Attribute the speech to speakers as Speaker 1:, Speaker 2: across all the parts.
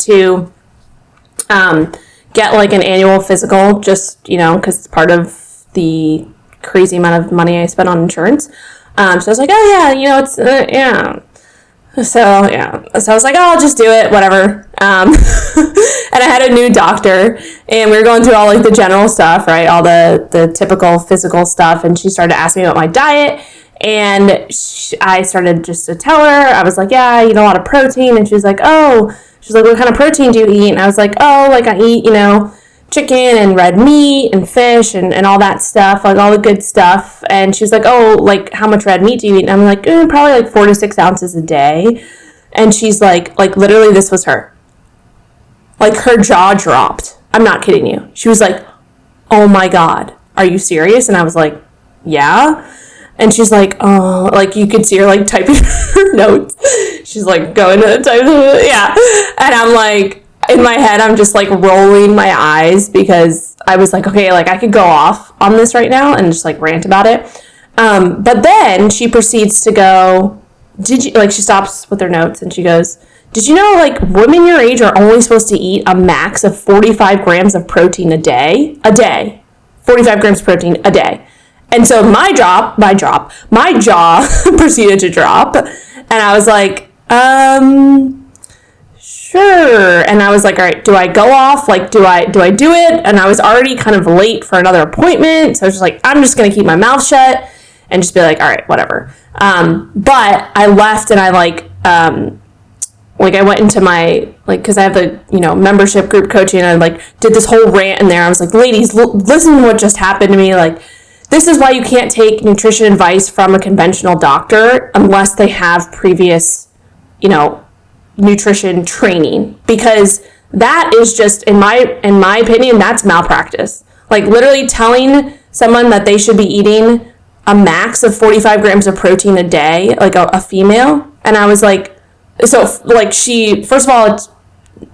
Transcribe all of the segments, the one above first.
Speaker 1: to get like an annual physical, just, you know, because it's part of the crazy amount of money I spent on insurance. So I was like, oh yeah, you know, it's, yeah. So, yeah. So I was like, oh, I'll just do it, whatever. And I had a new doctor, and we were going through all, like, the general stuff, right? All the typical physical stuff, and she started asking me about my diet, and I started just to tell her. I was like, yeah, I eat a lot of protein, and she was like, what kind of protein do you eat? And I was like, oh, like, I eat, you know, chicken and red meat and fish and all that stuff, like all the good stuff. And she was like, oh, like how much red meat do you eat? And I'm like, probably like 4 to 6 ounces a day. And she's like literally this was her. Like her jaw dropped. I'm not kidding you. She was like, oh my God, are you serious? And I was like, yeah. And she's like, oh, like you could see her like typing her notes. She's like going to type, yeah. And I'm like, in my head, I'm just like rolling my eyes because I was like, okay, like I could go off on this right now and just like rant about it. But then she proceeds to go, she stops with her notes and she goes, did you know like women your age are only supposed to eat a max of 45 grams of protein a day? 45 grams of protein a day. And so my jaw proceeded to drop. And I was like, sure. And I was like, all right, do I go off? Like, do I do it? And I was already kind of late for another appointment. So I was just like, I'm just going to keep my mouth shut and just be like, all right, whatever. But I left and I I went into my, like, cause I have the, you know, membership group coaching, and I like did this whole rant in there. I was like, ladies, listen to what just happened to me. Like, this is why you can't take nutrition advice from a conventional doctor unless they have previous, you know, nutrition training, because that is just in my opinion, that's malpractice. Like literally telling someone that they should be eating a max of 45 grams of protein a day, like a female. And I was like, so like first of all, it's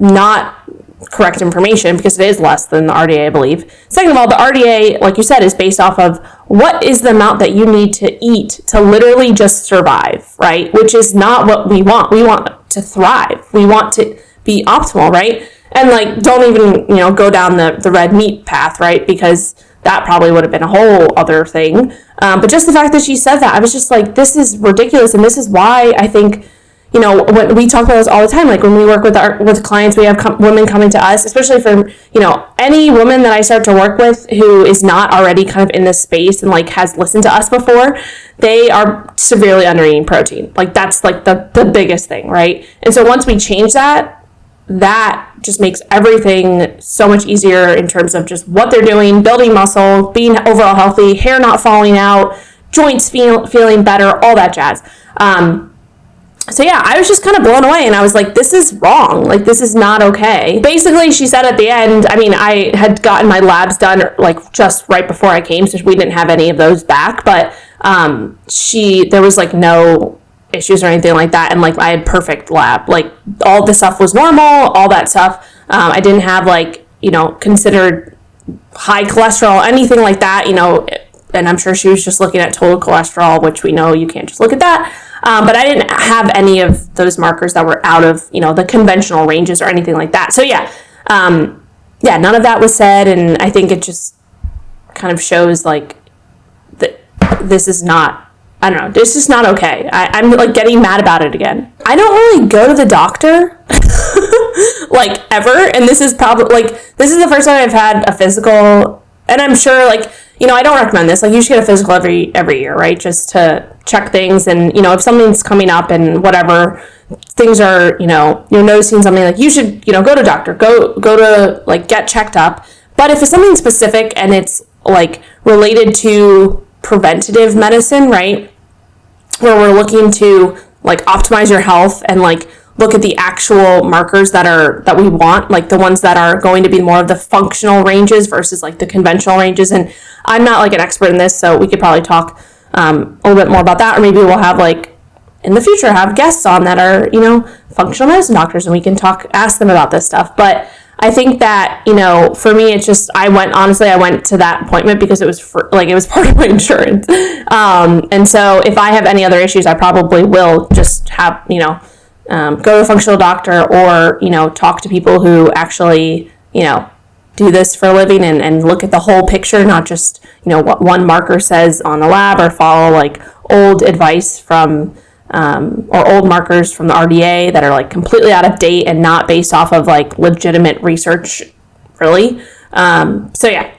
Speaker 1: not correct information because it is less than the RDA, I believe. Second of all, the RDA, like you said, is based off of what is the amount that you need to eat to literally just survive, right? Which is not what we want. We want to thrive. We want to be optimal, right? And like, don't even, you know, go down the red meat path, right? Because that probably would have been a whole other thing. But just the fact that she said that, I was just like, this is ridiculous. And this is why I think, you know, when we talk about this all the time, like when we work with clients, we have women coming to us, especially for, you know, any woman that I start to work with who is not already kind of in this space and like has listened to us before, they are severely under eating protein. Like that's like the biggest thing, right? And so once we change that just makes everything so much easier in terms of just what they're doing, building muscle, being overall healthy, hair not falling out, joints feeling better, all that jazz. So yeah, I was just kind of blown away, and I was like, this is wrong. Like, this is not okay. Basically, she said at the end, I mean, I had gotten my labs done like just right before I came, so we didn't have any of those back, but there was like no issues or anything like that, and like I had perfect lab. Like all the stuff was normal, all that stuff. I didn't have like, you know, considered high cholesterol, anything like that, you know, and I'm sure she was just looking at total cholesterol, which we know you can't just look at that. But I didn't have any of those markers that were out of, you know, the conventional ranges or anything like that. So yeah, none of that was said. And I think it just kind of shows like that this is not, I don't know, this is not okay. I'm like getting mad about it again. I don't really go to the doctor like ever. And this is probably like, this is the first time I've had a physical, and I'm sure like, you know, I don't recommend this. Like you should get a physical every year, right? Just to check things. And, you know, if something's coming up and whatever things are, you know, you're noticing something, like you should, you know, go to doctor, go to like get checked up. But if it's something specific and it's like related to preventative medicine, right? Where we're looking to like optimize your health and like look at the actual markers that we want, like the ones that are going to be more of the functional ranges versus like the conventional ranges. And I'm not like an expert in this, so we could probably talk a little bit more about that, or maybe we'll have like in the future have guests on that are, you know, functional medicine doctors, and we can ask them about this stuff. But I think that, you know, for me, it's just, I went to that appointment because it was it was part of my insurance. And so if I have any other issues, I probably will just have, you know, go to a functional doctor or, talk to people who actually, do this for a living and look at the whole picture, not just, what one marker says on the lab, or follow like old advice from, or old markers from the RDA that are like completely out of date and not based off of like legitimate research, really. So yeah,